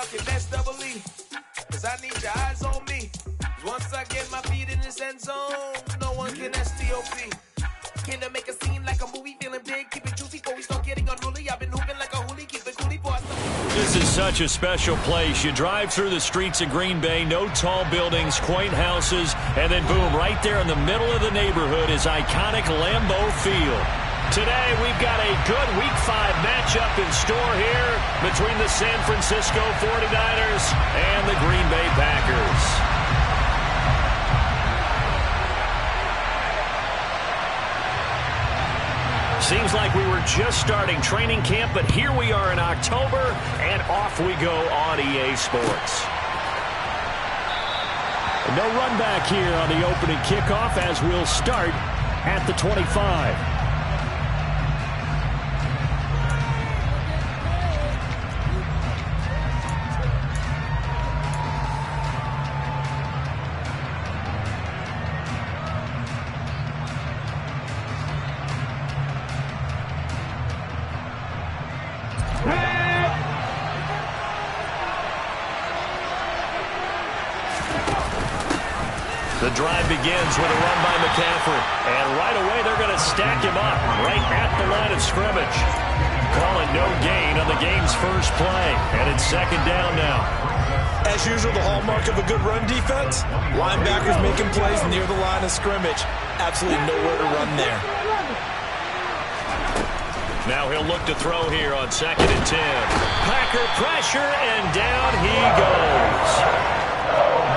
y'all can best double E. Cause I need your eyes on me. Once I get my feet in this end zone, no one can STOP. Can I make a scene like a movie, feeling big, keep it juicy before we start getting unruly. I've been hooping like a hoolie, keep it coolie for us. This is such a special place. You drive through the streets of Green Bay, no tall buildings, quaint houses, and then boom, right there in the middle of the neighborhood is iconic Lambeau Field. Today, we've got a good Week 5 matchup in store here between the San Francisco 49ers and the Green Bay Packers. Seems like we were just starting training camp, but here we are in October, and off we go on EA Sports. No run back here on the opening kickoff as we'll start at the 25. The drive begins with a run by McCaffrey. And right away, they're going to stack him up right at the line of scrimmage. Calling no gain on the game's first play. And it's second down now. As usual, the hallmark of a good run defense, linebackers making plays near the line of scrimmage. Absolutely nowhere to run there. Now he'll look to throw here on 2nd and 10. Packer pressure, and down he goes.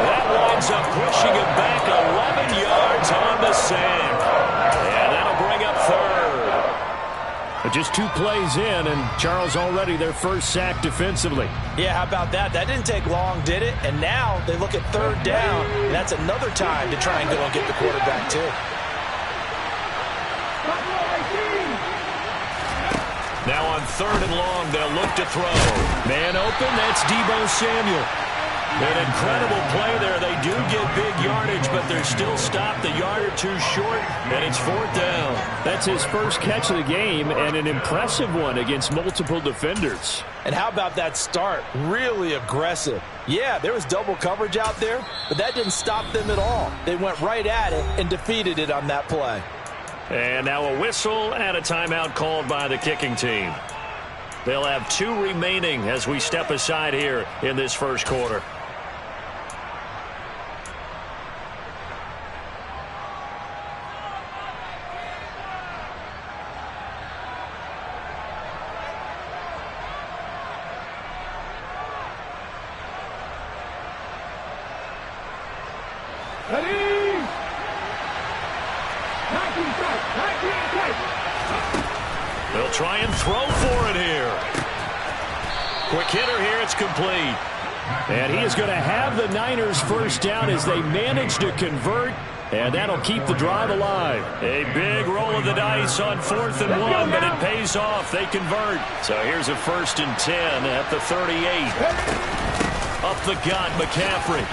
That winds up pushing him back 11 yards on the sand. And that'll bring up third. Just 2 plays in, and Charles already their first sack defensively. Yeah, how about that? That didn't take long, did it? And now they look at 3rd down, and that's another time to try and go and get the quarterback, too. Now on 3rd and long, they'll look to throw. Man open, that's Deebo Samuel. An incredible play there. They do get big yardage, but they're still stopped a yard or 2 short, and it's 4th down. That's his first catch of the game, and an impressive one against multiple defenders. And how about that start? Really aggressive. Yeah, there was double coverage out there, but that didn't stop them at all. They went right at it and defeated it on that play. And now a whistle and a timeout called by the kicking team. They'll have 2 remaining as we step aside here in this first quarter. They'll try and throw for it here. Quick hitter here, it's complete. And he is going to have the Niners first down as they manage to convert, and that'll keep the drive alive. A big roll of the dice on 4th and 1, but it pays off. They convert. So here's a 1st and 10 at the 38. Up the gut, McCaffrey.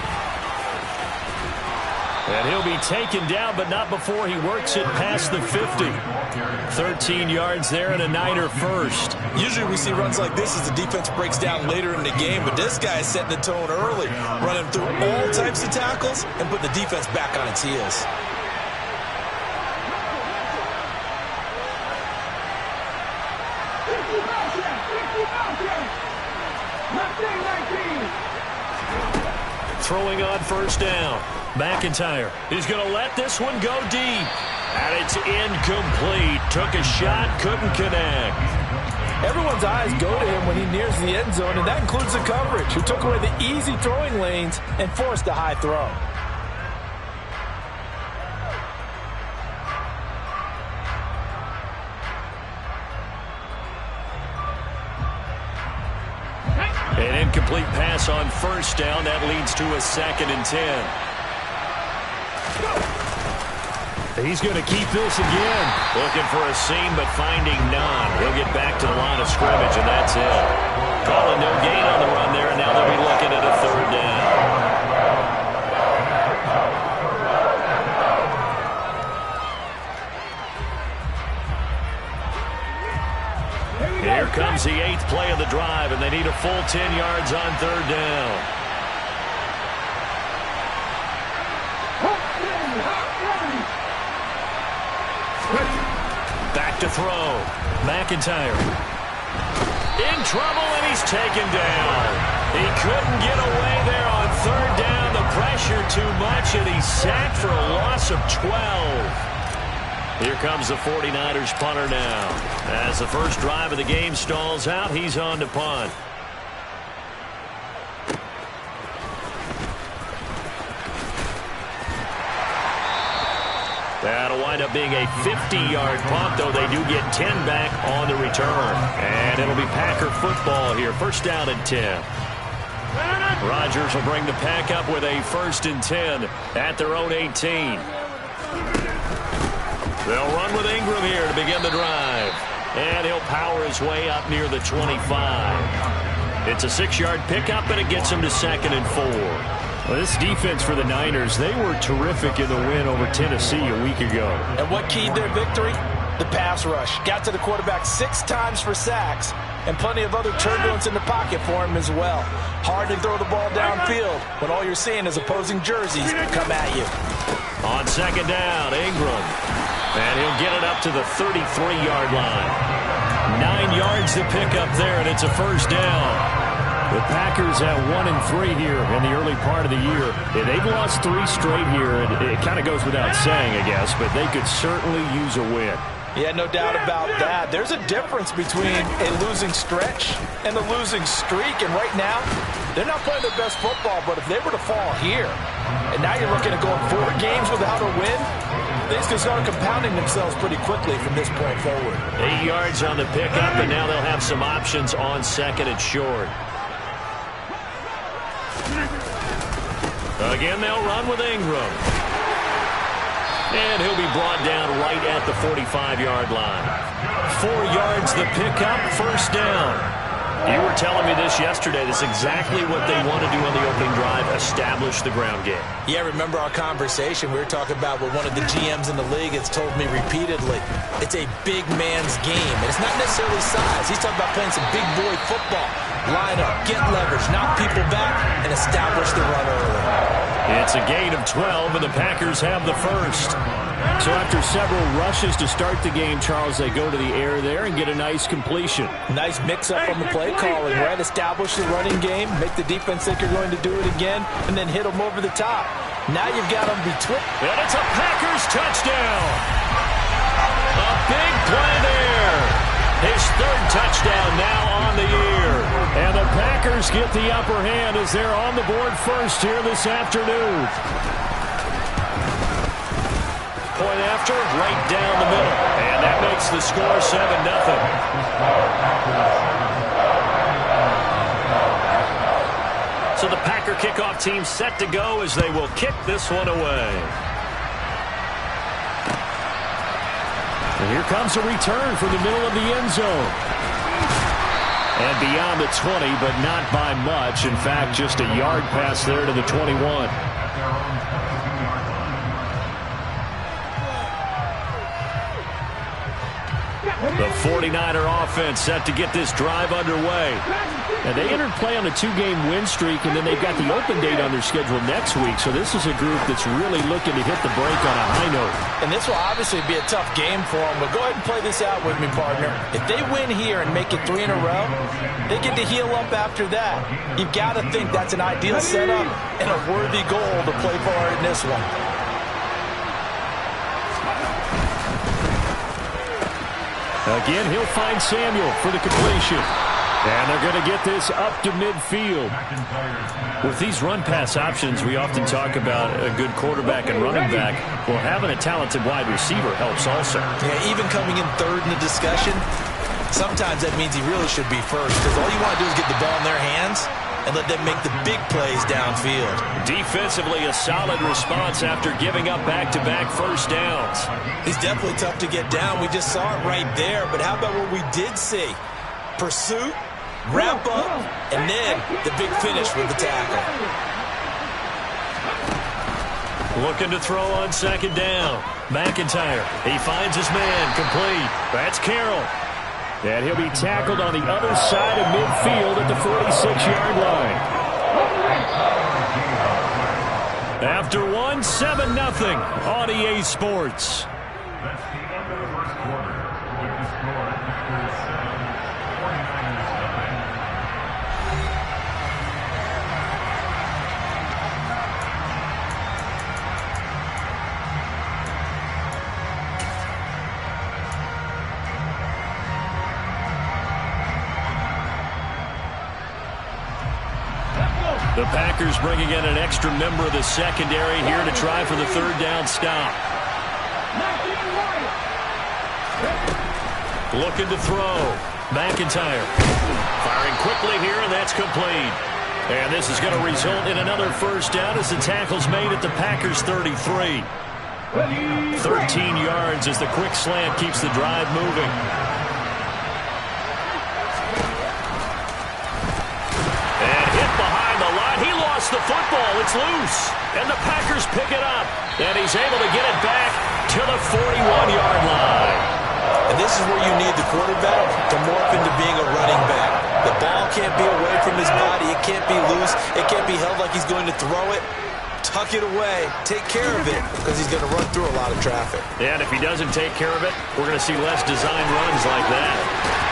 And he'll be taken down, but not before he works it past the 50. 13 yards there and a Niner first. Usually we see runs like this as the defense breaks down later in the game, but this guy is setting the tone early, running through all types of tackles and putting the defense back on its heels. Throwing on 1st down. McIntyre is going to let this one go deep. And it's incomplete. Took a shot, couldn't connect. Everyone's eyes go to him when he nears the end zone, and that includes the coverage, who took away the easy throwing lanes and forced a high throw. An incomplete pass on 1st down. That leads to a 2nd and 10. He's going to keep this again. Looking for a seam, but finding none. He'll get back to the line of scrimmage, and that's it. Calling no gain on the run there, and now they'll be looking at a 3rd down. Here comes the 8th play of the drive, and they need a full 10 yards on on third down. Back to throw. McIntyre. In trouble, and he's taken down. He couldn't get away there on third down. The pressure too much, and he's sacked for a loss of 12. Here comes the 49ers punter now. As the first drive of the game stalls out, he's on to punt. That'll wind up being a 50-yard punt, though they do get 10 back on the return. And it'll be Packer football here. First down and 10. Rodgers will bring the Pack up with a 1st and 10 at their own 18. They'll run with Ingram here to begin the drive. And he'll power his way up near the 25. It's a 6-yard pickup, and it gets him to 2nd and 4. Well, this defense for the Niners, they were terrific in the win over Tennessee a week ago. And what keyed their victory? The pass rush. Got to the quarterback 6 times for sacks, and plenty of other turbulence in the pocket for him as well. Hard to throw the ball downfield when all you're seeing is opposing jerseys come at you. On 2nd down, Ingram. And he'll get it up to the 33-yard line. 9 yards to pick up there, and it's a 1st down. The Packers at 1-3 here in the early part of the year. They've lost 3 straight here, and it kind of goes without saying, I guess, but they could certainly use a win. Yeah, no doubt about that. There's a difference between a losing stretch and a losing streak, and right now, they're not playing their best football, but if they were to fall here, and now you're looking at going 4 games without a win, things can start compounding themselves pretty quickly from this point forward. 8 yards on the pickup, and now they'll have some options on 2nd and short. Again, they'll run with Ingram. And he'll be brought down right at the 45-yard line. 4 yards the pickup, 1st down. You were telling me this yesterday. This is exactly what they want to do on the opening drive, establish the ground game. Yeah, remember our conversation? We were talking about what one of the GMs in the league has told me repeatedly. It's a big man's game, and it's not necessarily size. He's talking about playing some big boy football. Line up, get leverage, knock people back, and establish the run early. It's a gain of 12, and the Packers have the 1st. So after several rushes to start the game, Charles, they go to the air there and get a nice completion. Nice mix-up on the play calling, right? Establish the running game, make the defense think you're going to do it again, and then hit them over the top. Now you've got them between. And it's a Packers touchdown. A big play there. His 3rd touchdown now on the year. And the Packers get the upper hand as they're on the board first here this afternoon. Point after, right down the middle. And that makes the score 7-0. So the Packer kickoff team set to go as they will kick this one away. And here comes a return from the middle of the end zone. And beyond the 20, but not by much. In fact, just a yard pass there to the 21. The 49er offense set to get this drive underway. And they entered play on a 2-game win streak, and then they've got the open date on their schedule next week. So this is a group that's really looking to hit the break on a high note. And this will obviously be a tough game for them, but go ahead and play this out with me, partner. If they win here and make it 3 in a row, they get to heal up after that. You've got to think that's an ideal setup and a worthy goal to play for in this one. Again, he'll find Samuel for the completion. And they're going to get this up to midfield. With these run-pass options, we often talk about a good quarterback and running back. Well, having a talented wide receiver helps also. Yeah, even coming in 3rd in the discussion, sometimes that means he really should be 1st, because all you want to do is get the ball in their hands and let them make the big plays downfield. Defensively, a solid response after giving up back-to-back 1st downs. He's definitely tough to get down. We just saw it right there, but how about what we did see? Pursuit, wrap up, and then the big finish with the tackle. Looking to throw on 2nd down. McIntyre, he finds his man, complete. That's Carroll. And he'll be tackled on the other side of midfield at the 46-yard line. After one, 7-0 on EA Sports. That's the end of the first quarter with the score after 7, 49ers 9. The Packers bringing in an extra member of the secondary here to try for the third down stop. Looking to throw. McIntyre firing quickly here, and that's complete. And this is going to result in another first down as the tackle's made at the Packers' 33. 13 yards as the quick slant keeps the drive moving. The football, it's loose, and the Packers pick it up, and he's able to get it back to the 41-yard line. And this is where you need the quarterback to morph into being a running back. The ball can't be away from his body. It can't be loose. It can't be held like he's going to throw it. Tuck it away. Take care of it, because he's going to run through a lot of traffic. And if he doesn't take care of it, we're going to see less design runs like that.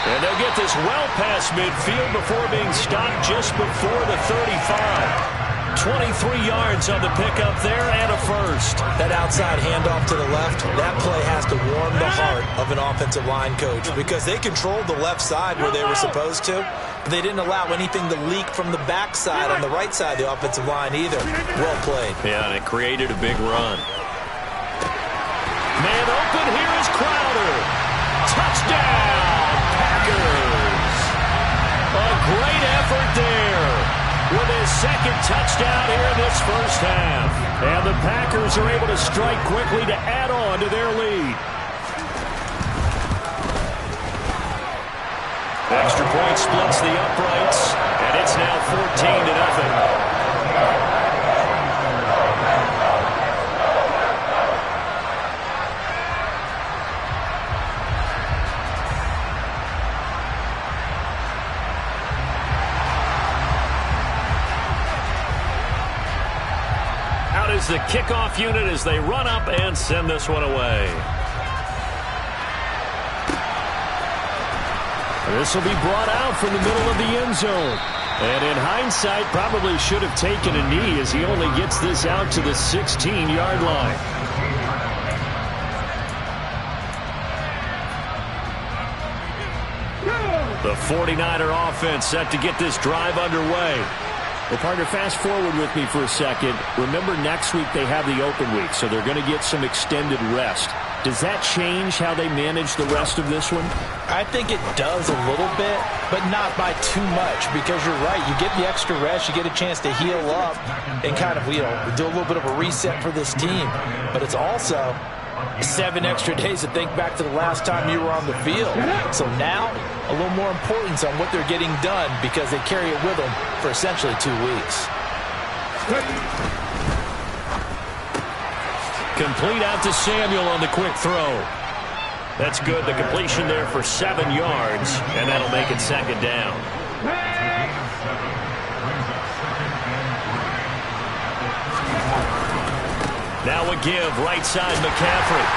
And they'll get this well past midfield before being stopped just before the 35. 23 yards on the pickup there and a first. That outside handoff to the left, that play has to warm the heart of an offensive line coach, because they controlled the left side where they were supposed to. But they didn't allow anything to leak from the backside on the right side of the offensive line either. Well played. Yeah, and it created a big run. Man open, here is Crowder. Touchdown! A great effort there with his second touchdown here in this first half. And the Packers are able to strike quickly to add on to their lead. Extra point splits the uprights, and it's now 14-0. Is the kickoff unit as they run up and send this one away. This will be brought out from the middle of the end zone. And in hindsight, probably should have taken a knee as he only gets this out to the 16-yard line. The 49er offense set to get this drive underway. Well, partner, fast forward with me for a second. Remember, next week they have the open week, so they're going to get some extended rest. Does that change how they manage the rest of this one? I think it does a little bit, but not by too much, because you're right. You get the extra rest, you get a chance to heal up and kind of, do a little bit of a reset for this team. But it's also 7 extra days to think back to the last time you were on the field. So now, a little more importance on what they're getting done, because they carry it with them for essentially 2 weeks. Complete out to Samuel on the quick throw. That's good. The completion there for 7 yards, and that'll make it second down. Now a give, right side McCaffrey.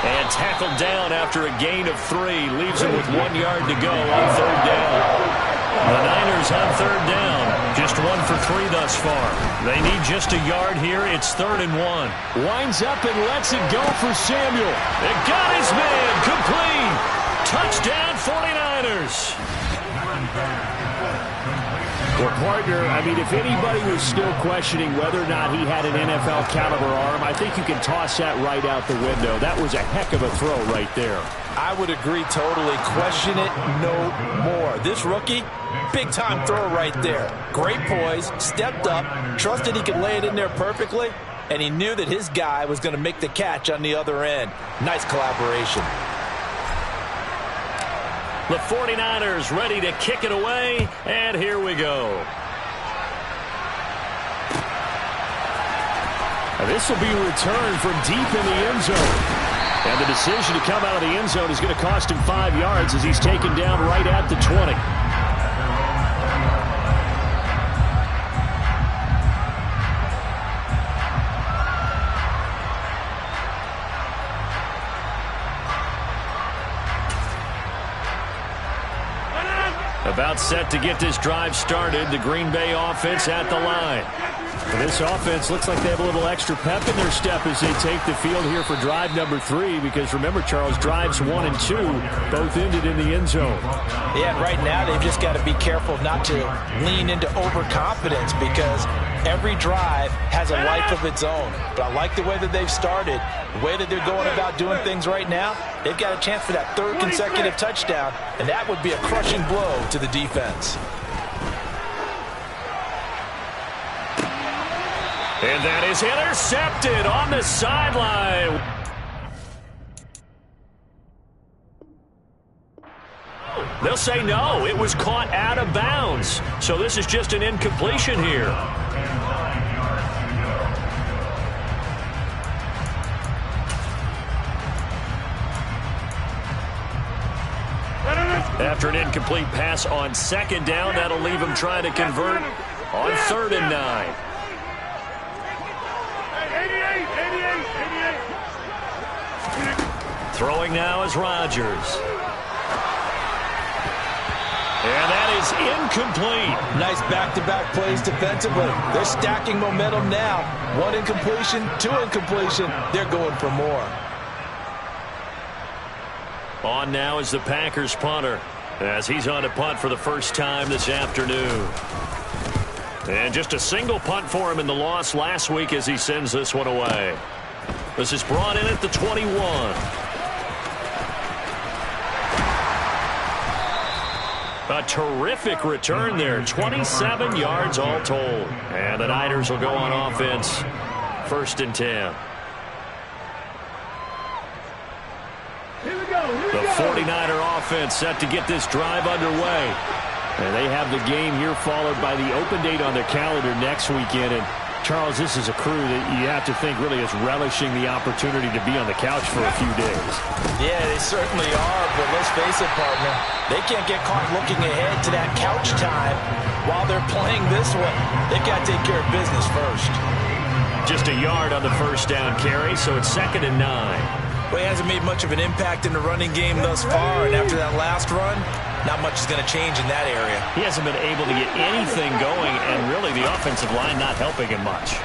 And tackled down after a gain of 3. Leaves him with 1 yard to go on third down. The Niners on third down. Just 1 for 3 thus far. They need just a yard here. It's 3rd and 1. Winds up and lets it go for Samuel. It got his man. Complete. Touchdown 49ers. Well, partner, I mean, if anybody was still questioning whether or not he had an NFL caliber arm, I think you can toss that right out the window. That was a heck of a throw right there. I would agree totally. Question it no more. This rookie, big-time throw right there. Great poise, stepped up, trusted he could lay it in there perfectly, and he knew that his guy was going to make the catch on the other end. Nice collaboration. The 49ers ready to kick it away, and here we go. This will be returned from deep in the end zone. And the decision to come out of the end zone is going to cost him 5 yards as he's taken down right at the 20. About set to get this drive started. The Green Bay offense at the line. And this offense looks like they have a little extra pep in their step as they take the field here for drive number 3. Because remember, Charles, drives 1 and 2 both ended in the end zone. Yeah, and right now they've just got to be careful not to lean into overconfidence because every drive has a life of its own. But I like the way that they've started, the way that they're going about doing things right now. They've got a chance for that 3rd consecutive touchdown, and that would be a crushing blow to the defense. And that is intercepted on the sideline. They'll say no, it was caught out of bounds. So this is just an incompletion here. After an incomplete pass on 2nd down, that'll leave him trying to convert on 3rd and 9. Throwing now is Rodgers. And that is incomplete. Nice back-to-back plays defensively. They're stacking momentum now. 1 incompletion, 2 incompletion. They're going for more. On now is the Packers punter as he's on to punt for the first time this afternoon. And just a single punt for him in the loss last week as he sends this one away. This is brought in at the 21. A terrific return there. 27 yards all told. And the Niners will go on offense. 1st and 10. The 49er offense set to get this drive underway. And they have the game here followed by the open date on their calendar next weekend. And Charles, this is a crew that you have to think really is relishing the opportunity to be on the couch for a few days. Yeah, they certainly are, but let's face it, partner. They can't get caught looking ahead to that couch time while they're playing this one. They've got to take care of business first. Just a yard on the 1st down carry, so it's 2nd and 9. Well, he hasn't made much of an impact in the running game thus far, and after that last run, not much is going to change in that area. He hasn't been able to get anything going, and really the offensive line not helping him much.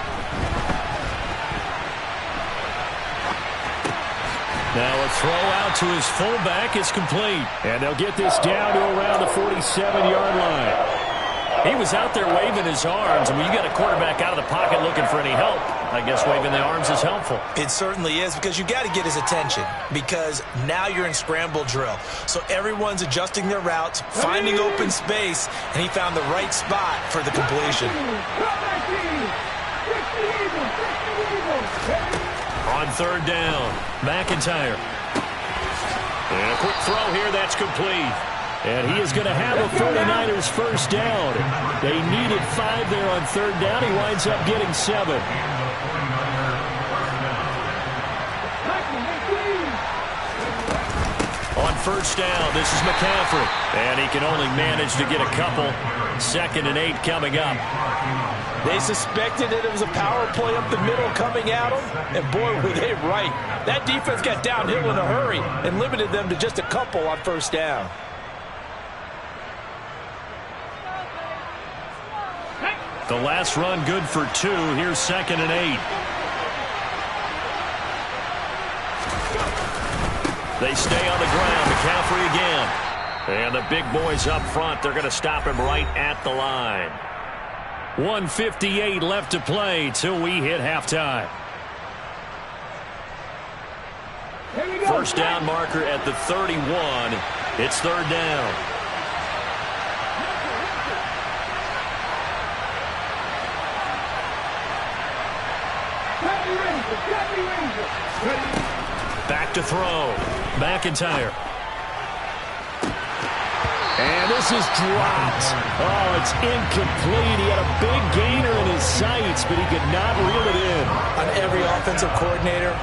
Now a throw out to his fullback is complete. And they'll get this down to around the 47-yard line. He was out there waving his arms, and when you got a quarterback out of the pocket looking for any help, I guess waving the arms is helpful. It certainly is, because you got to get his attention, because now you're in scramble drill. So everyone's adjusting their routes, finding open space, and he found the right spot for the completion. On 3rd down, McIntyre. And a quick throw here, that's complete. And he is going to have a 49ers 1st down. They needed 5 there on 3rd down. He winds up getting 7. On 1st down, this is McCaffrey. And he can only manage to get a couple. 2nd and 8 coming up. They suspected that it was a power play up the middle coming at them, and boy, were they right. That defense got downhill in a hurry and limited them to just a couple on 1st down. The last run good for 2. Here's 2nd and 8. They stay on the ground. McCaffrey again. And the big boys up front, they're going to stop him right at the line. 1:58 left to play till we hit halftime. 1st down marker at the 31. It's 3rd down. Back to throw. McIntyre. And this is dropped. Oh, it's incomplete. He had a big gainer in his sights, but he could not reel it in. On every offensive coordinator,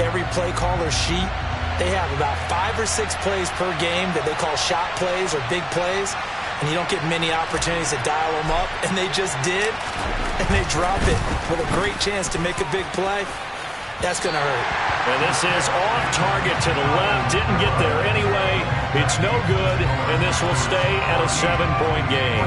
every play caller sheet, they have about 5 or 6 plays per game that they call shot plays or big plays, and you don't get many opportunities to dial them up, and they just did, and they drop it with a great chance to make a big play. That's going to hurt. And this is off target to the left. Didn't get there anyway. It's no good, and this will stay at a 7-point game.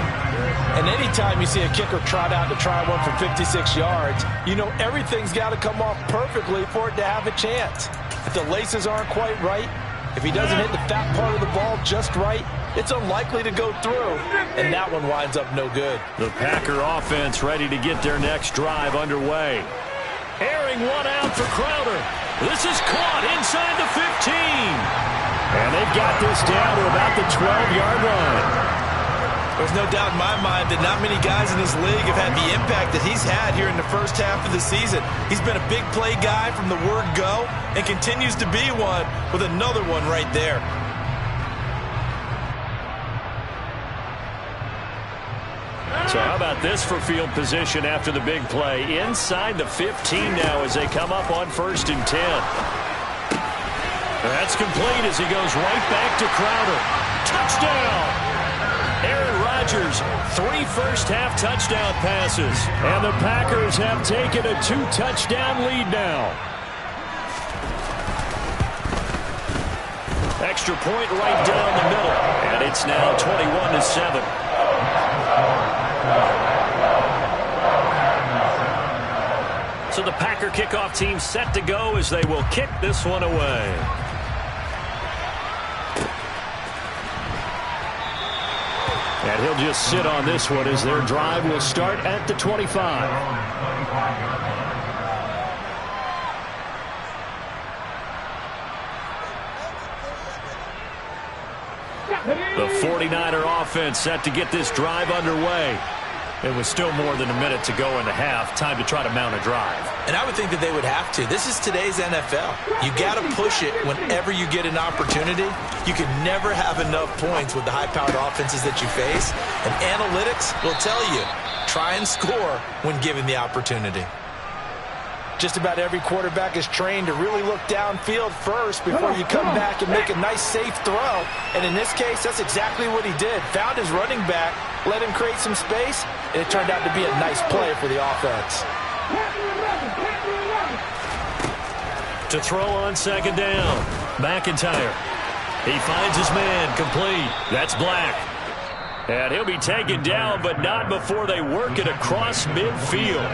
And anytime you see a kicker trot out to try one from 56 yards, you know everything's got to come off perfectly for it to have a chance. If the laces aren't quite right, if he doesn't hit the fat part of the ball just right, it's unlikely to go through, and that one winds up no good. The Packer offense ready to get their next drive underway. Airing one out for Crowder. This is caught inside the 15. And they've got this down to about the 12-yard line. There's no doubt in my mind that not many guys in this league have had the impact that he's had here in the first half of the season. He's been a big play guy from the word go and continues to be one with another one right there. So how about this for field position after the big play? Inside the 15 now as they come up on 1st and 10. That's complete as he goes right back to Crowder. Touchdown! Aaron Rodgers, 3 first-half touchdown passes. And the Packers have taken a 2-touchdown lead now. Extra point right down the middle. And it's now 21-7. So the Packer kickoff team set to go as they will kick this one away. And he'll just sit on this one as their drive will start at the 25. The 49er offense set to get this drive underway. It was still more than a minute to go in the half. Time to try to mount a drive. And I would think that they would have to. This is today's NFL. You got to push it whenever you get an opportunity. You can never have enough points with the high-powered offenses that you face. And analytics will tell you, try and score when given the opportunity. Just about every quarterback is trained to really look downfield first before you come back and make a nice, safe throw. And in this case, that's exactly what he did. Found his running back, let him create some space, and it turned out to be a nice play for the offense. To throw on 2nd down, McIntyre. He finds his man, complete. That's Black. And he'll be taken down, but not before they work it across midfield.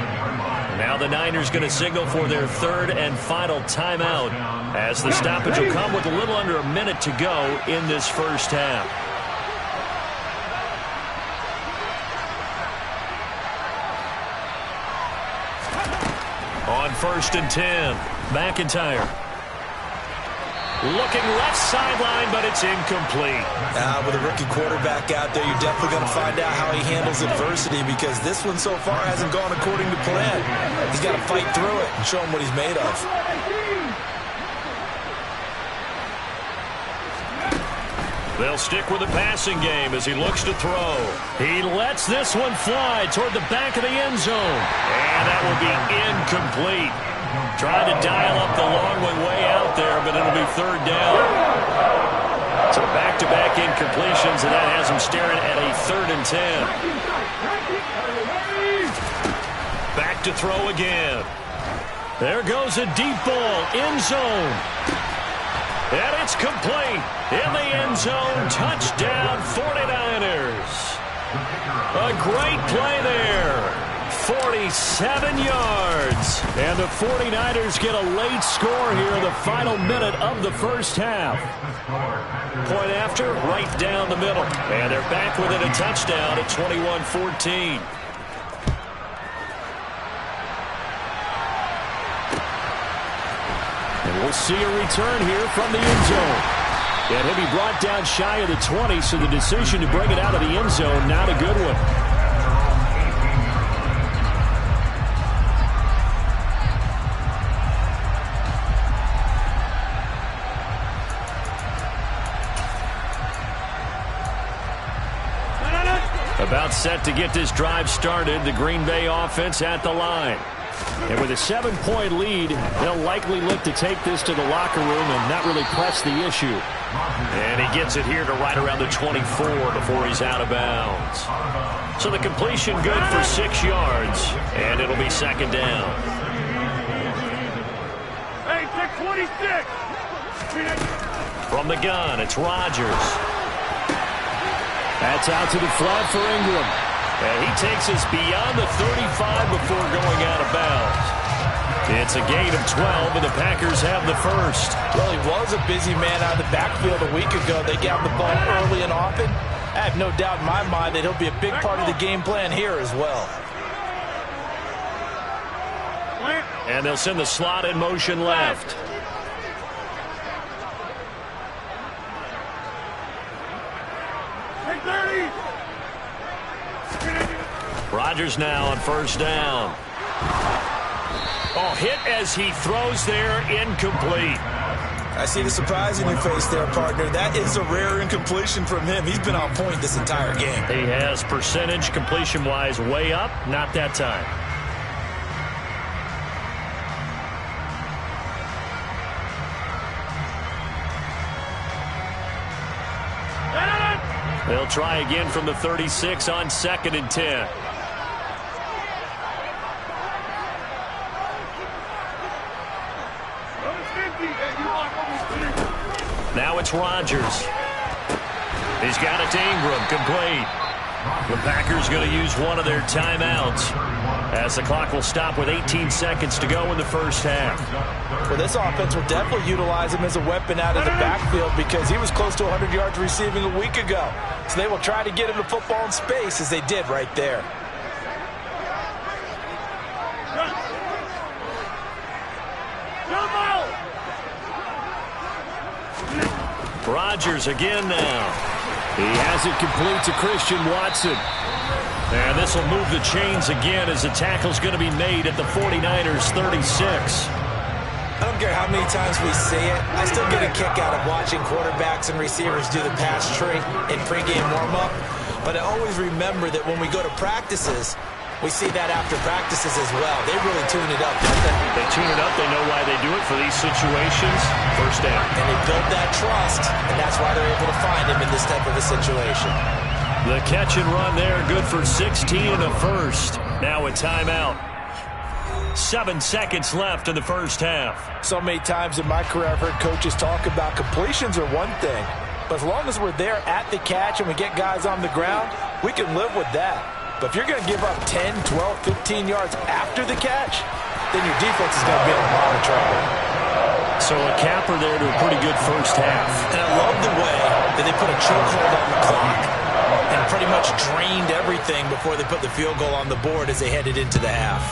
Now the Niners going to signal for their 3rd and final timeout as the stoppage will come with a little under a minute to go in this first half. On 1st and 10, McIntyre. Looking left sideline, but it's incomplete. With a rookie quarterback out there, you're definitely going to find out how he handles adversity because this one so far hasn't gone according to plan. He's got to fight through it and show him what he's made of. They'll stick with the passing game as he looks to throw. He lets this one fly toward the back of the end zone. And that will be incomplete. Trying to dial up the long one way out there, but it'll be 3rd down. So back-to-back incompletions, and that has him staring at a 3rd and 10. Back to throw again. There goes a deep ball, end zone. And it's complete. In the end zone, touchdown 49ers. A great play there. 47 yards. And the 49ers get a late score here in the final minute of the first half. Point after, right down the middle. And they're back within a touchdown at 21-14. And we'll see a return here from the end zone. And he'll be brought down shy of the 20, so the decision to bring it out of the end zone, not a good one. About set to get this drive started. The Green Bay offense at the line. And with a 7-point lead, they'll likely look to take this to the locker room and not really press the issue. And he gets it here to right around the 24 before he's out of bounds. So the completion good for 6 yards, and it'll be second down. Hey, take 26. From the gun, it's Rodgers. That's out to the flat for Ingram. And he takes us beyond the 35 before going out of bounds. It's a gain of 12, and the Packers have the first. Well, he was a busy man out of the backfield a week ago. They got the ball early and often. I have no doubt in my mind that he'll be a big part of the game plan here as well. And they'll send the slot in motion left. Rodgers now on first down. Oh, hit as he throws there, incomplete. I see the surprise in your face there, partner. That is a rare incompletion from him. He's been on point this entire game. He has percentage completion-wise way up, not that time. They'll try again from the 36 on 2nd and 10. Now it's Rodgers. He's got it to Ingram, complete. The Packers going to use one of their timeouts as the clock will stop with 18 seconds to go in the first half. Well, this offense will definitely utilize him as a weapon out of the backfield because he was close to 100 yards receiving a week ago. So they will try to get him the football in space as they did right there. Rodgers again now. He has it complete to Christian Watson. And this will move the chains again as the tackle's going to be made at the 49ers 36. I don't care how many times we see it. I still get a kick out of watching quarterbacks and receivers do the pass tree in pregame warm-up. But I always remember that when we go to practices, we see that after practices as well. They really tune it up, don't they? They tune it up. They know why they do it for these situations. First down. And they build that trust, and that's why they're able to find him in this type of a situation. The catch and run there, good for 16 and a first. Now a timeout. 7 seconds left in the first half. So many times in my career, I've heard coaches talk about completions are one thing, but as long as we're there at the catch and we get guys on the ground, we can live with that. But if you're going to give up 10, 12, 15 yards after the catch, then your defense is going to be in a lot of trouble. So a capper there to a pretty good first half. And I love the way that they put a chokehold on the clock and pretty much drained everything before they put the field goal on the board as they headed into the half.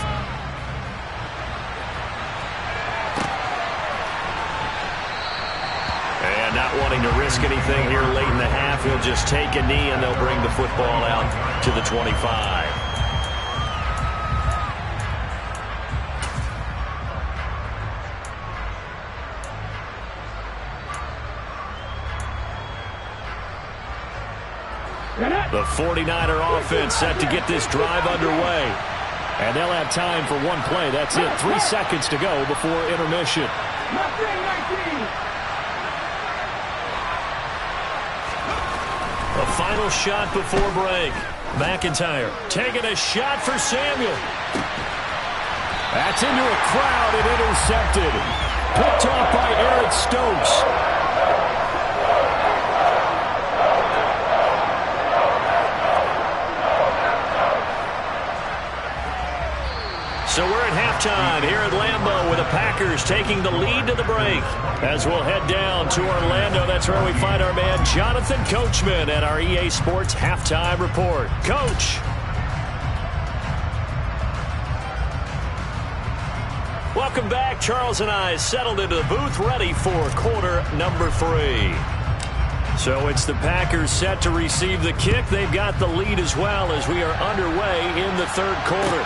And not wanting to risk anything here late in the half, he'll just take a knee and they'll bring the football out to the 25. The 49er offense set to get this drive underway. And they'll have time for one play. That's it. 3 seconds to go before intermission. The final shot before break. McIntyre taking a shot for Samuel. That's into a crowd and intercepted. Picked off by Eric Stokes. So we're at halftime here at Lambeau with the Packers taking the lead to the break. As we'll head down to Orlando, that's where we find our man Jonathan Coachman at our EA Sports Halftime Report. Coach. Welcome back. Charles and I settled into the booth ready for quarter number 3. So it's the Packers set to receive the kick. They've got the lead as well as we are underway in the third quarter.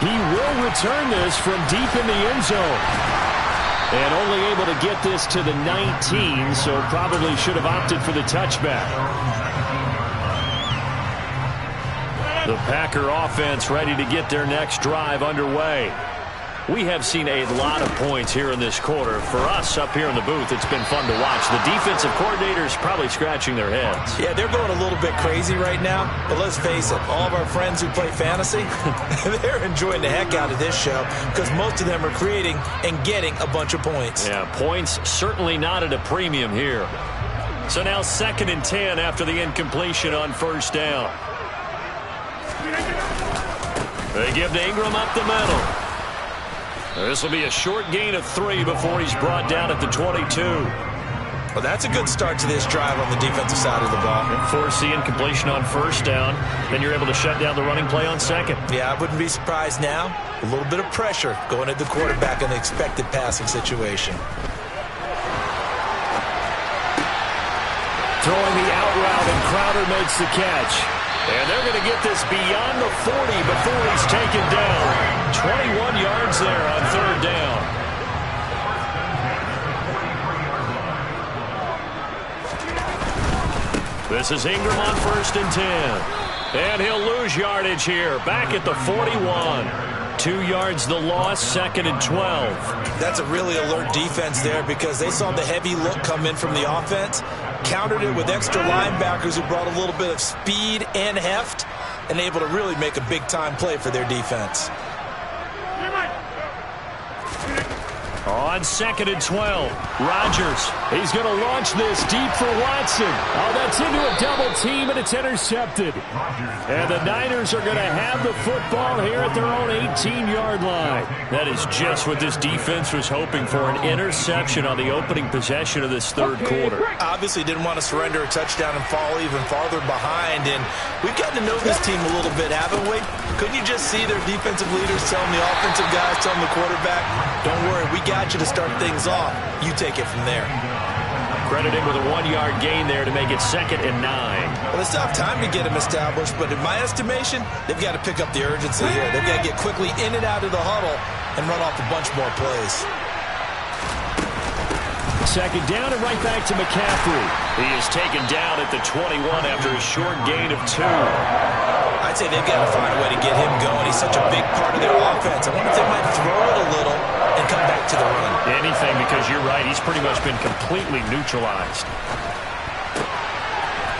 He will return this from deep in the end zone. And only able to get this to the 19, so probably should have opted for the touchback. The Packer offense ready to get their next drive underway. We have seen a lot of points here in this quarter. For us up here in the booth, it's been fun to watch. The defensive coordinators probably scratching their heads. Yeah, they're going a little bit crazy right now. But let's face it, all of our friends who play fantasy, they're enjoying the heck out of this show because most of them are creating and getting a bunch of points. Yeah, points certainly not at a premium here. So now 2nd and 10 after the incompletion on 1st down. They give to Ingram up the middle. This will be a short gain of 3 before he's brought down at the 22. Well, that's a good start to this drive on the defensive side of the ball. Force the incompletion on 1st down. Then you're able to shut down the running play on 2nd. Yeah, I wouldn't be surprised now. A little bit of pressure going at the quarterback in the expected passing situation. Throwing the out route, and Crowder makes the catch. And they're going to get this beyond the 40 before he's taken down. 21 yards there on 3rd down. This is Ingram on 1st and 10. And he'll lose yardage here. Back at the 41. 2 yards the loss, 2nd and 12. That's a really alert defense there because they saw the heavy look come in from the offense, countered it with extra linebackers who brought a little bit of speed and heft, and able to really make a big-time play for their defense. On 2nd and 12, Rodgers. He's going to launch this deep for Watson. Oh, that's into a double team, and it's intercepted. And the Niners are going to have the football here at their own 18-yard line. That is just what this defense was hoping for, an interception on the opening possession of this 3rd quarter. Obviously didn't want to surrender a touchdown and fall even farther behind, and we've gotten to know this team a little bit, haven't we? Couldn't you just see their defensive leaders telling the offensive guys, telling the quarterback, don't worry, we got you to start things off. You take it from there. Credited with a 1-yard gain there to make it 2nd and 9. Well, they still have time to get him established, but in my estimation, they've got to pick up the urgency here. They've got to get quickly in and out of the huddle and run off a bunch more plays. 2nd down and right back to McCaffrey. He is taken down at the 21 after a short gain of 2. I'd say they've got to find a way to get him going. He's such a big part of their offense. I wonder if they might throw it a little and come back to the run. Anything, because you're right. He's pretty much been completely neutralized.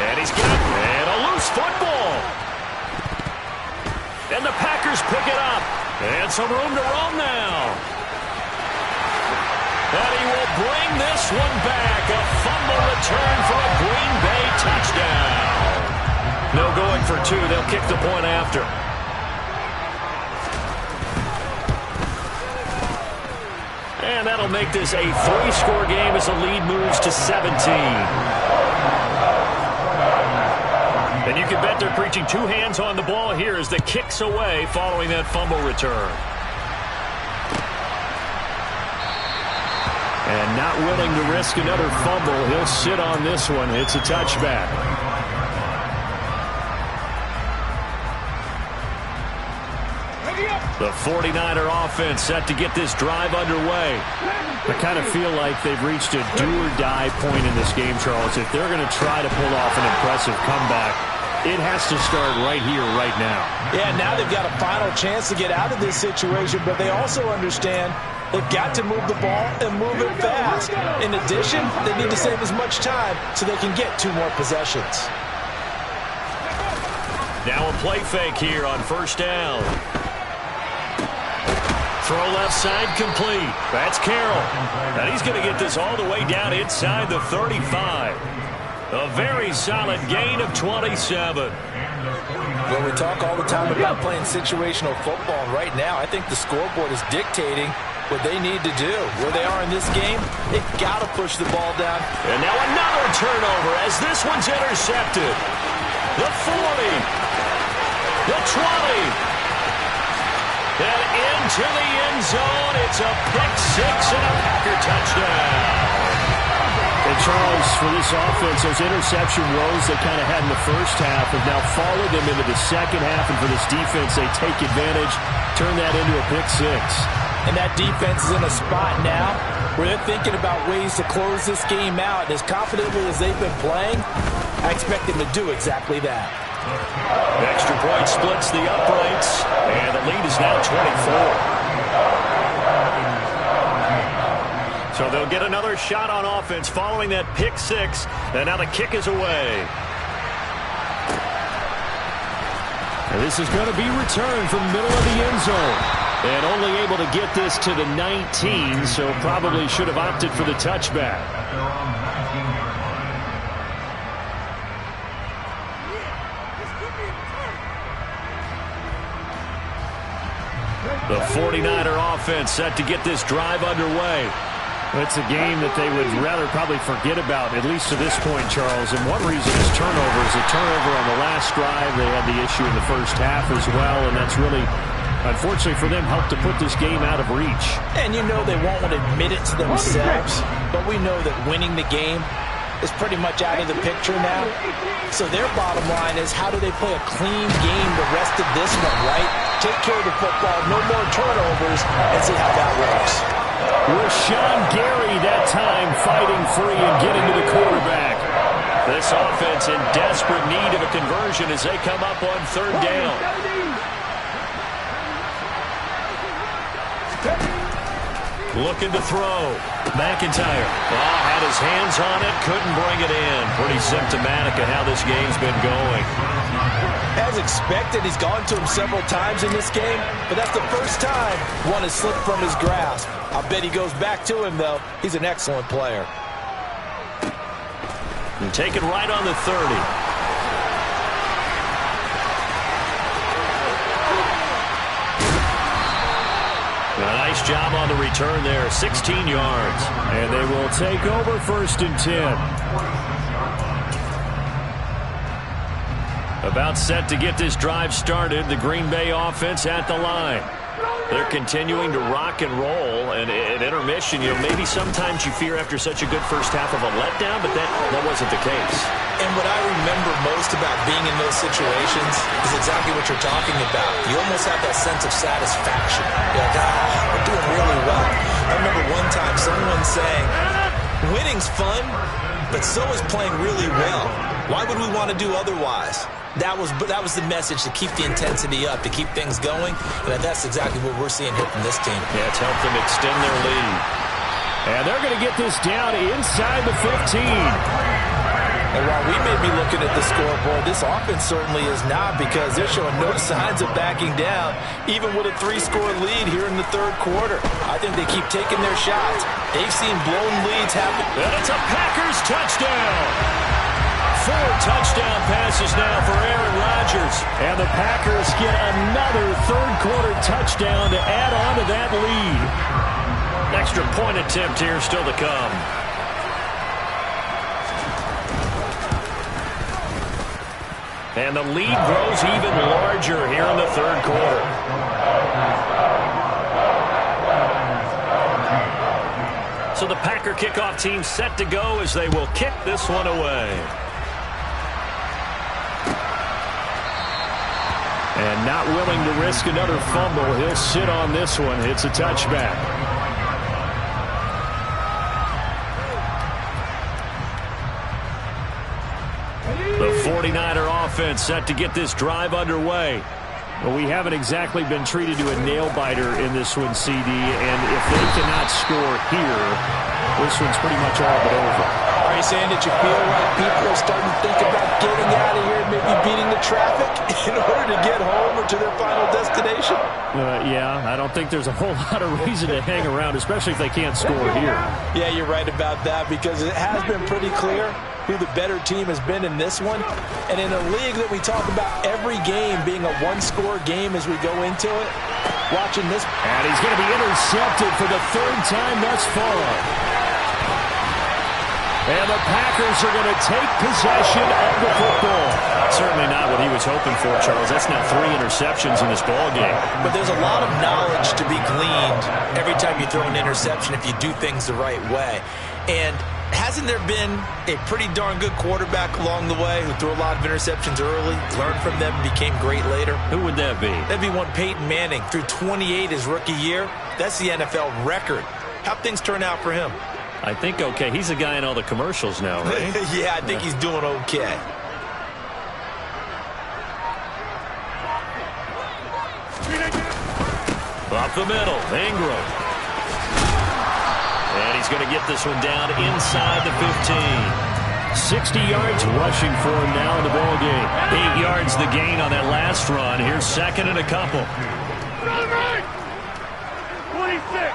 And he's got and a loose football. And the Packers pick it up. And some room to roam now. And he will bring this one back. A fumble return for a Green Bay touchdown. No going for 2. They'll kick the point after. And that'll make this a 3-score game as the lead moves to 17. And you can bet they're preaching 2 hands on the ball here as the kick's away following that fumble return. And not willing to risk another fumble, he'll sit on this one. It's a touchback. The 49er offense set to get this drive underway. I kind of feel like they've reached a do-or-die point in this game, Charles. If they're going to try to pull off an impressive comeback, it has to start right here, right now. Yeah, now they've got a final chance to get out of this situation, but they also understand they've got to move the ball and move it fast. In addition, they need to save as much time so they can get 2 more possessions. Now a play fake here on 1st down. Throw left side complete. That's Carroll. And he's going to get this all the way down inside the 35. A very solid gain of 27. Well, we talk all the time about playing situational football. Right now, I think the scoreboard is dictating what they need to do. Where they are in this game, they've got to push the ball down. And now another turnover as this one's intercepted. The 40. The 20. And into the end zone. It's a pick-6 and a Packer touchdown. And Charles, for this offense, those interception woes they kind of had in the first half have now followed them into the second half. And for this defense, they take advantage, turn that into a pick-6. And that defense is in a spot now where they're thinking about ways to close this game out. And as confidently as they've been playing, I expect them to do exactly that. Extra point splits the uprights, and the lead is now 24. So they'll get another shot on offense following that pick six, and now the kick is away. And this is going to be returned from the middle of the end zone. And only able to get this to the 19, so probably should have opted for the touchback. The 49er offense set to get this drive underway. It's a game that they would rather probably forget about, at least to this point, Charles. And one reason is turnovers. A turnover on the last drive. They had the issue in the first half as well, and that's really, unfortunately for them, helped to put this game out of reach. And you know they won't want to admit it to themselves, but we know that winning the game is pretty much out of the picture now. So their bottom line is, how do they play a clean game the rest of this one, right? Take care of the football, no more turnovers, and see how that works. Rashawn Gary that time fighting free and getting to the quarterback. This offense in desperate need of a conversion as they come up on third down. Looking to throw. McIntyre. Had his hands on it, couldn't bring it in. Pretty symptomatic of how this game's been going. As expected, he's gone to him several times in this game, but that's the first time one has slipped from his grasp. I bet he goes back to him, though. He's an excellent player. And taken right on the 30. A nice job on the return there, 16 yards. And they will take over 1st and 10. About set to get this drive started, the Green Bay offense at the line. They're continuing to rock and roll, and at intermission, maybe sometimes you fear after such a good first half of a letdown, but that wasn't the case. And what I remember most about being in those situations is exactly what you're talking about. You almost have that sense of satisfaction. You're like, we're doing really well. I remember one time someone saying, winning's fun, but so is playing really well. Why would we want to do otherwise? That was the message, to keep the intensity up, to keep things going, and that's exactly what we're seeing here from this team. Yeah, it's helped them extend their lead. And they're going to get this down inside the 15. And while we may be looking at the scoreboard, this offense certainly is not, because they're showing no signs of backing down, even with a 3-score lead here in the third quarter. I think they keep taking their shots. They've seen blown leads happen. And it's a Packers touchdown. 4 touchdown passes now for Aaron Rodgers. And the Packers get another third-quarter touchdown to add on to that lead. Extra point attempt here still to come. And the lead grows even larger here in the third quarter. So the Packer kickoff team set to go as they will kick this one away. And not willing to risk another fumble, he'll sit on this one. It's a touchback. The 49er offense set to get this drive underway. Well, we haven't exactly been treated to a nail-biter in this one, CD, and if they cannot score here, this one's pretty much all but over. Are you saying that you feel like people are starting to think about getting out of here and maybe beating the traffic in order to get home or to their final destination? Yeah, I don't think there's a whole lot of reason to hang around, especially if they can't score here. Yeah, you're right about that, because it has been pretty clear who the better team has been in this one. And in a league that we talk about every game being a one-score game as we go into it, watching this. And he's going to be intercepted for the 3rd time thus far. And the Packers are going to take possession of the football. Certainly not what he was hoping for, Charles. That's now 3 interceptions in this ball game. But there's a lot of knowledge to be gleaned every time you throw an interception if you do things the right way. And hasn't there been a pretty darn good quarterback along the way who threw a lot of interceptions early, learned from them, became great later? Who would that be? That'd be one Peyton Manning. Threw 28 his rookie year. That's the NFL record. How'd things turn out for him? I think okay. He's a guy in all the commercials now, right? Yeah, I think he's doing okay. Up the middle, Ingram. And he's going to get this one down inside the 15. 60 yards rushing for him now in the ball game. 8 yards the gain on that last run. Here's second and a couple. 26.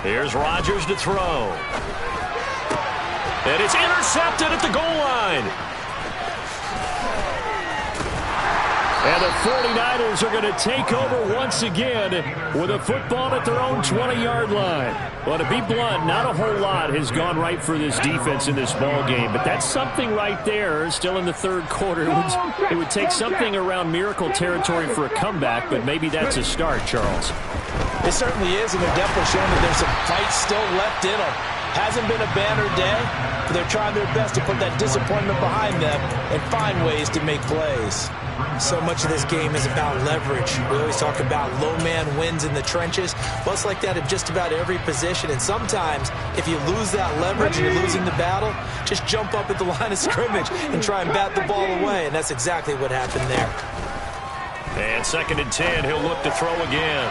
Here's Rodgers to throw. And it's intercepted at the goal line. And the 49ers are going to take over once again with a football at their own 20-yard line. Well, to be blunt, not a whole lot has gone right for this defense in this ball game, but that's something right there. Still in the third quarter. It would take something around miracle territory for a comeback, but maybe that's a start, Charles. It certainly is, and they're definitely showing that there's some fight still left in them. Hasn't been a banner day, but they're trying their best to put that disappointment behind them and find ways to make plays. So much of this game is about leverage. We always talk about low man wins in the trenches. Well, it's like that at just about every position. And sometimes, if you lose that leverage and you're losing the battle, just jump up at the line of scrimmage and try and bat the ball away. And that's exactly what happened there. And second and 10, he'll look to throw again.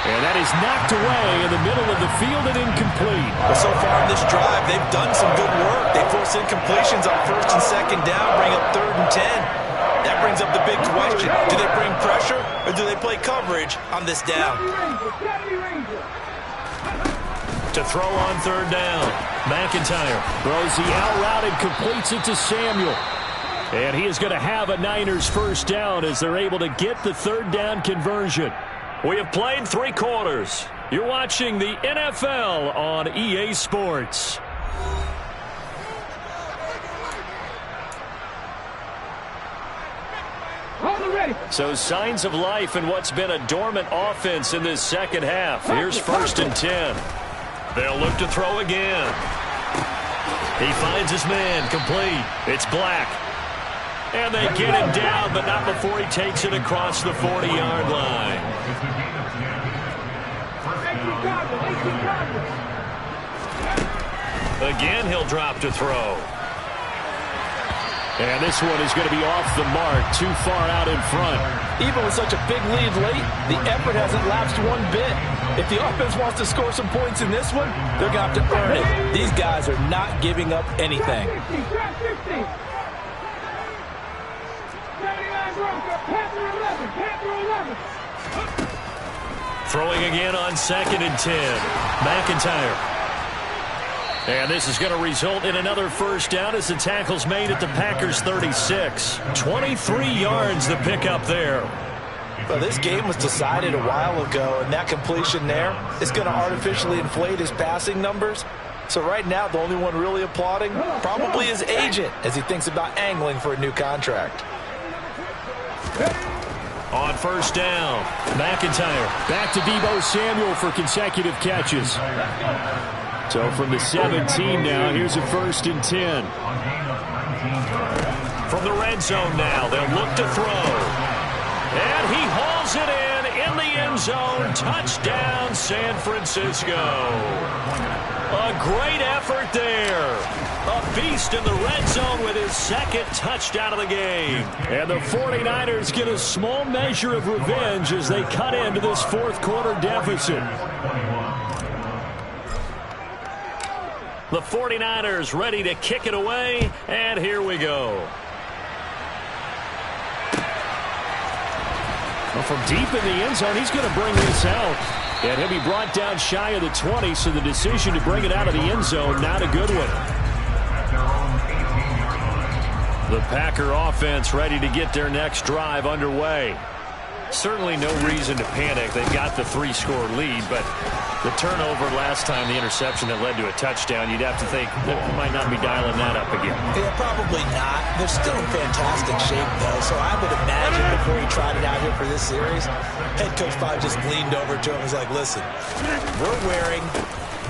And that is knocked away in the middle of the field and incomplete. Well, so far in this drive, they've done some good work. They force incompletions on first and second down, bring up third and 10. That brings up the big question. Do they bring pressure or do they play coverage on this down? To throw on third down, McIntyre throws the out route and completes it to Samuel. And he is going to have a Niners first down as they're able to get the third down conversion. We have played 3 quarters. You're watching the NFL on EA Sports. So signs of life in what's been a dormant offense in this second half. Here's first and 10. They'll look to throw again. He finds his man, complete. It's Black. And they get him down, but not before he takes it across the 40-yard line. Again, he'll drop to throw. And this one is going to be off the mark, too far out in front. Even with such a big lead late, the effort hasn't lapsed one bit. If the offense wants to score some points in this one, they're going to have to earn it. These guys are not giving up anything. Throwing again on second and 10. McIntyre. And this is going to result in another first down as the tackle's made at the Packers' 36. 23 yards the pickup there. Well, this game was decided a while ago, and that completion there is going to artificially inflate his passing numbers. So right now, the only one really applauding probably his agent as he thinks about angling for a new contract. On first down, McIntyre. Back to Deebo Samuel for consecutive catches. So from the 17 now, here's a first and 10. From the red zone now, they'll look to throw. And he hauls it in the end zone. Touchdown, San Francisco. A great effort there. A beast in the red zone with his second touchdown of the game. And the 49ers get a small measure of revenge as they cut into this fourth quarter deficit. The 49ers ready to kick it away, and here we go. Well, from deep in the end zone, he's going to bring this out. And he'll be brought down shy of the 20, so the decision to bring it out of the end zone, not a good one. The Packer offense ready to get their next drive underway. Certainly no reason to panic. They've got the 3-score lead, but the turnover last time, the interception that led to a touchdown, you'd have to think they might not be dialing that up again. Yeah, probably not. They're still in fantastic shape, though, so I would imagine before he tried it out here for this series, head coach probably just leaned over to him and was like, listen, we're wearing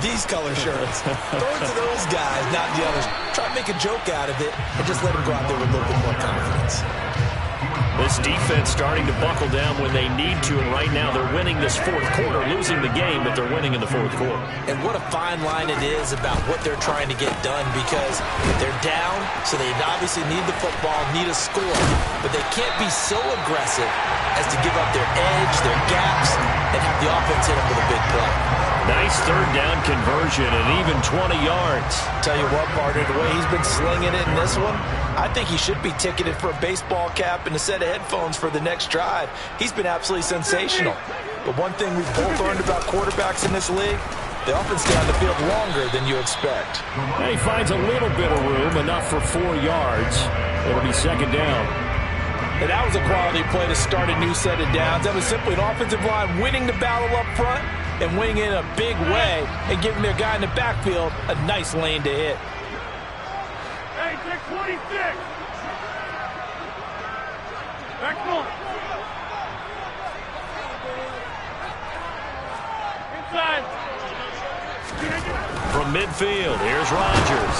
these color shirts. Throw it to those guys, not the others. Try to make a joke out of it and just let them go out there with a little bit more confidence. This defense starting to buckle down when they need to, and right now they're winning this fourth quarter, losing the game, but they're winning in the fourth quarter. And what a fine line it is about what they're trying to get done, because they're down, So they obviously need the football, need a score, but they can't be so aggressive as to give up their edge, their gaps, and have the offense hit them with a big play. Nice third down conversion and even 20 yards. Tell you what, partner, the way he's been slinging it in this one, I think he should be ticketed for a baseball cap and a set of headphones for the next drive. He's been absolutely sensational. But one thing we've both learned about quarterbacks in this league, they often stay on the field longer than you expect. And he finds a little bit of room, enough for 4 yards. It'll be second down. And that was a quality play to start a new set of downs. That was simply an offensive line winning the battle up front and winning in a big way and giving their guy in the backfield a nice lane to hit. Hey, check 26. Back one. Inside. From midfield, here's Rodgers.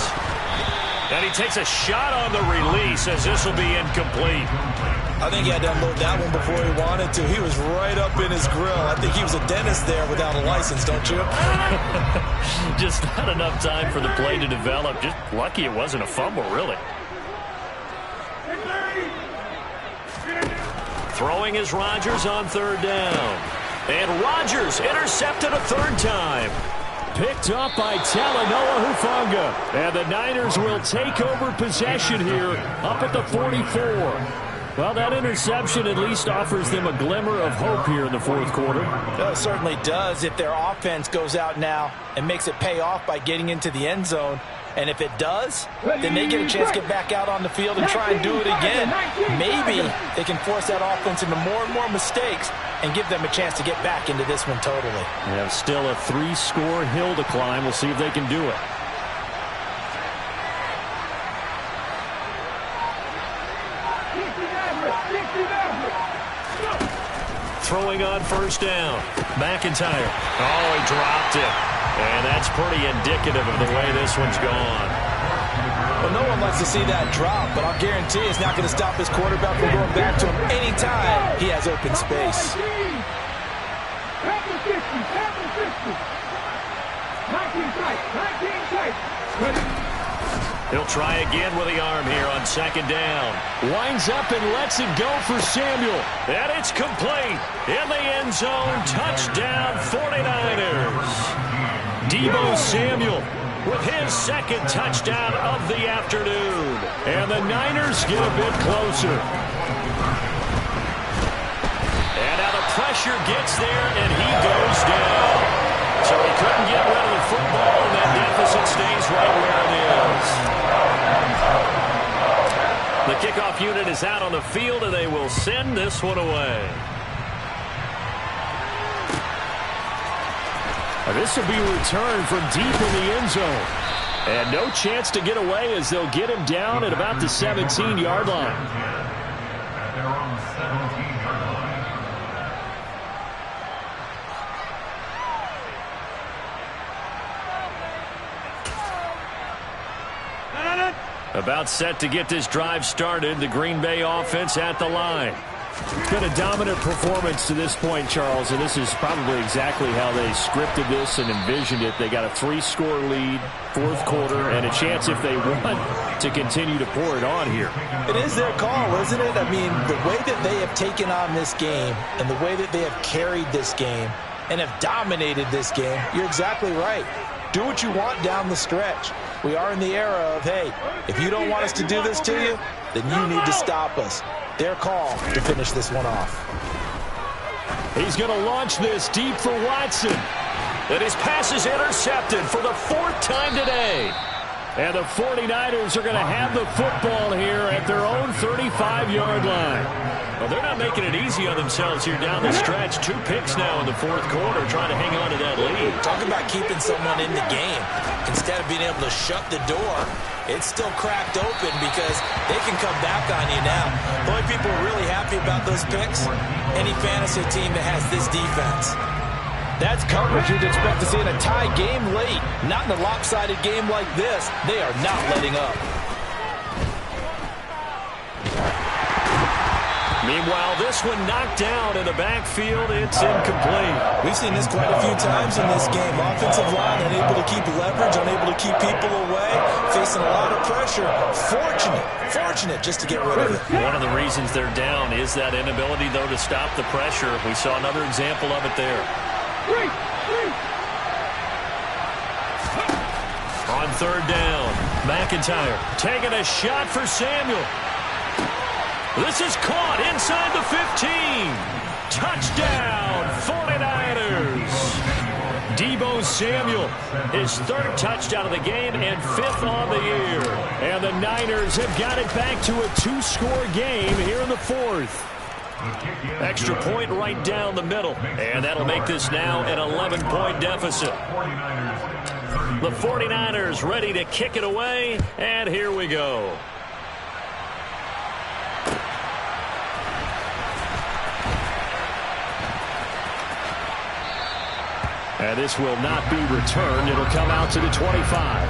And he takes a shot on the release as this will be incomplete. I think he had to unload that one before he wanted to. He was right up in his grill. I think he was a dentist there without a license, don't you? Just not enough time for the play to develop. Just lucky it wasn't a fumble, really. Throwing is Rodgers on third down. And Rodgers intercepted a third time. Picked up by Talanoa Hufanga. And the Niners will take over possession here up at the 44. Well, that interception at least offers them a glimmer of hope here in the fourth quarter. It certainly does if their offense goes out now and makes it pay off by getting into the end zone. And if it does, then they get a chance to get back out on the field and try and do it again. Maybe they can force that offense into more and more mistakes and give them a chance to get back into this one totally. They have still a 3-score hill to climb. We'll see if they can do it. Throwing on first down. McIntyre. Oh, he dropped it. And that's pretty indicative of the way this one's gone. Well, no one likes to see that drop, but I'll guarantee it's not going to stop his quarterback from going back to him anytime he has open space. He'll try again with the arm here on second down. Winds up and lets it go for Samuel. And it's complete. In the end zone, touchdown 49ers. Deebo Samuel with his second touchdown of the afternoon. And the Niners get a bit closer. And now the pressure gets there, and he goes down. So he couldn't get rid of the football, and that deficit stays right where it is. The kickoff unit is out on the field, and they will send this one away. This will be returned from deep in the end zone. And no chance to get away as they'll get him down at about the 17-yard line. They're on the 17-yard line. About set to get this drive started. The Green Bay offense at the line. It's been a dominant performance to this point, Charles, and this is probably exactly how they scripted this and envisioned it. They got a 3-score lead, fourth quarter, and a chance if they want to continue to pour it on here. It is their call, isn't it? I mean, the way that they have taken on this game and the way that they have carried this game and have dominated this game, you're exactly right. Do what you want down the stretch. We are in the era of, hey, if you don't want us to do this to you, then you need to stop us. Their call to finish this one off. He's going to launch this deep for Watson. And his pass is intercepted for the 4th time today. And the 49ers are going to have the football here at their own 35-yard line. Well, they're not making it easy on themselves here down the stretch. 2 picks now in the fourth quarter, trying to hang on to that lead. Talk about keeping someone in the game. Instead of being able to shut the door, it's still cracked open because they can come back on you now. The only people really happy about those picks, any fantasy team that has this defense. That's coverage you'd expect to see in a tie game late. Not in a lopsided game like this. They are not letting up. Meanwhile, this one knocked down in the backfield. It's incomplete. We've seen this quite a few times in this game. Offensive line unable to keep leverage, unable to keep people away, facing a lot of pressure. Fortunate just to get rid of it. One of the reasons they're down is that inability, though, to stop the pressure. We saw another example of it there. On third down, McIntyre taking a shot for Samuel. This is caught inside the 15. Touchdown, 49ers. Deebo Samuel, his third touchdown of the game and fifth on the year. And the Niners have got it back to a two-score game here in the fourth. Extra point right down the middle. And that'll make this now an 11-point deficit. The 49ers ready to kick it away. And here we go. And this will not be returned. It'll come out to the 25.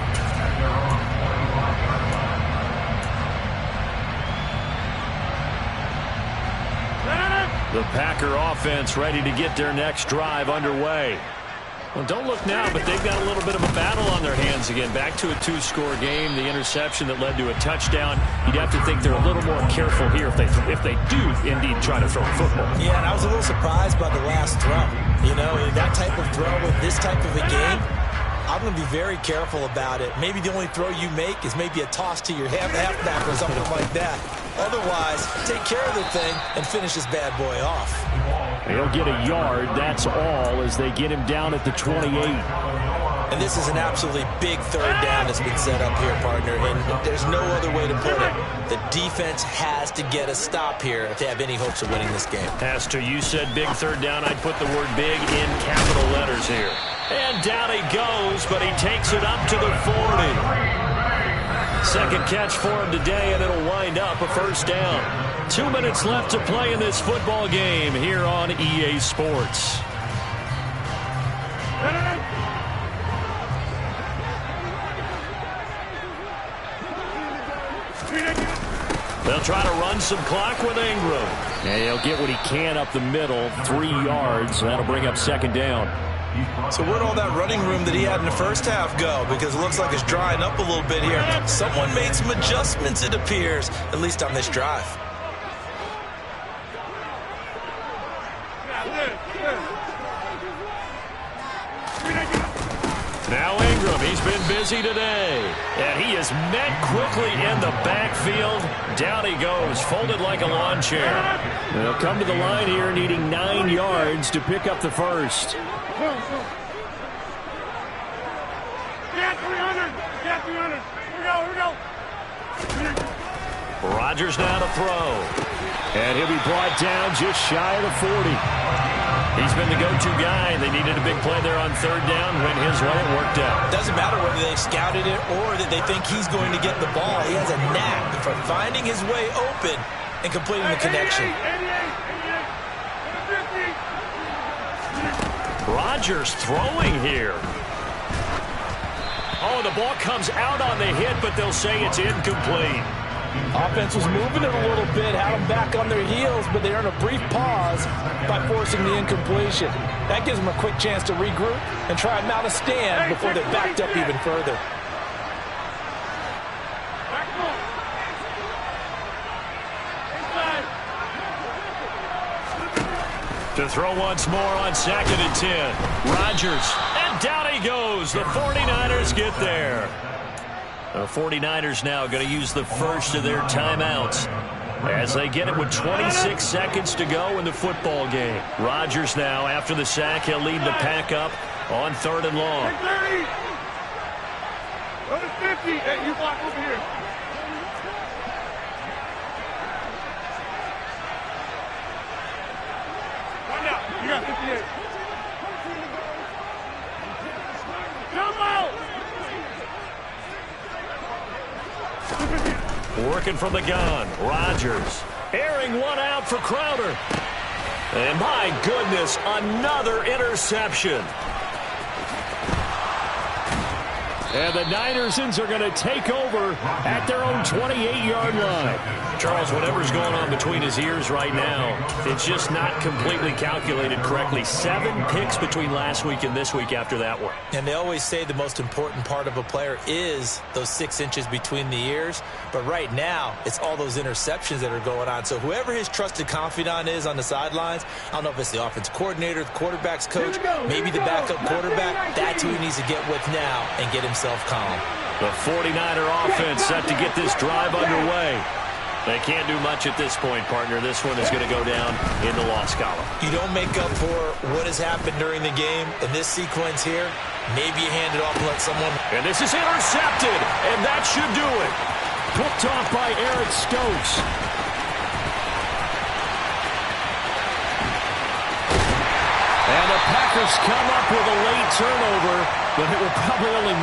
The Packer offense ready to get their next drive underway. Well, don't look now, but they've got a little bit of a battle on their hands again. Back to a two-score game. The interception that led to a touchdown. You'd have to think they're a little more careful here if they do indeed try to throw a football. Yeah, and I was a little surprised by the last throw. You know, that type of throw with this type of a game, I'm going to be very careful about it. Maybe the only throw you make is maybe a toss to your halfback or something like that. Otherwise, take care of the thing and finish this bad boy off. He'll get a yard, that's all, as they get him down at the 28. And this is an absolutely big third down that's been set up here, partner, and there's no other way to put it. The defense has to get a stop here if they have any hopes of winning this game. Has to. You said big third down. I'd put the word big in capital letters here. And down he goes, but he takes it up to the 40. Second catch for him today, and it'll wind up a first down. 2 minutes left to play in this football game here on EA Sports. They'll try to run some clock with Ingram. And he'll get what he can up the middle, 3 yards, and that'll bring up second down. So where'd all that running room that he had in the first half go? Because it looks like it's drying up a little bit here. Someone made some adjustments, it appears, at least on this drive. Now Ingram, he's been busy today. And he is met quickly in the backfield. Down he goes, folded like a lawn chair. They'll come to the line here needing 9 yards to pick up the first. Yeah, 300. Yeah, 300. Here we go. Rodgers now to throw. And he'll be brought down just shy of the 40. He's been the go-to guy. They needed a big play there on third down. Went his way, it worked out. Doesn't matter whether they've scouted it or that they think he's going to get the ball. He has a knack for finding his way open and completing the connection. 88, Rodgers throwing here. Oh, the ball comes out on the hit, but they'll say it's incomplete. Offense was moving it a little bit, had them back on their heels, but they earned a brief pause by forcing the incompletion. That gives them a quick chance to regroup and try and mount a stand before they're backed up even further. To throw once more on 2nd and 10. Rodgers, and down he goes. The 49ers get there. The 49ers now going to use the first of their timeouts as they get it with 26 seconds to go in the football game. Rodgers now, after the sack, he'll lead the pack up on 3rd and long. 30. Go to 50. Hey, you block over here. Find out. You got 58. Jump out. Working from the gun, Rodgers. Airing one out for Crowder. And my goodness, another interception. And the Ninersons are going to take over at their own 28-yard line. Charles, whatever's going on between his ears right now, it's just not completely calculated correctly. 7 picks between last week and this week after that one. And they always say the most important part of a player is those 6 inches between the ears. But right now, it's all those interceptions that are going on. So whoever his trusted confidant is on the sidelines, I don't know if it's the offense coordinator, the quarterback's coach, maybe the backup quarterback, that's who he needs to get with now and get himself calm. The 49er offense set to get this drive underway. They can't do much at this point, partner. This one is going to go down in the loss column. You don't make up for what has happened during the game. In this sequence here, maybe you hand it off and let someone. And this is intercepted, and that should do it. Picked off by Eric Stokes. And the Packers come up with a late turnover, but it will probably only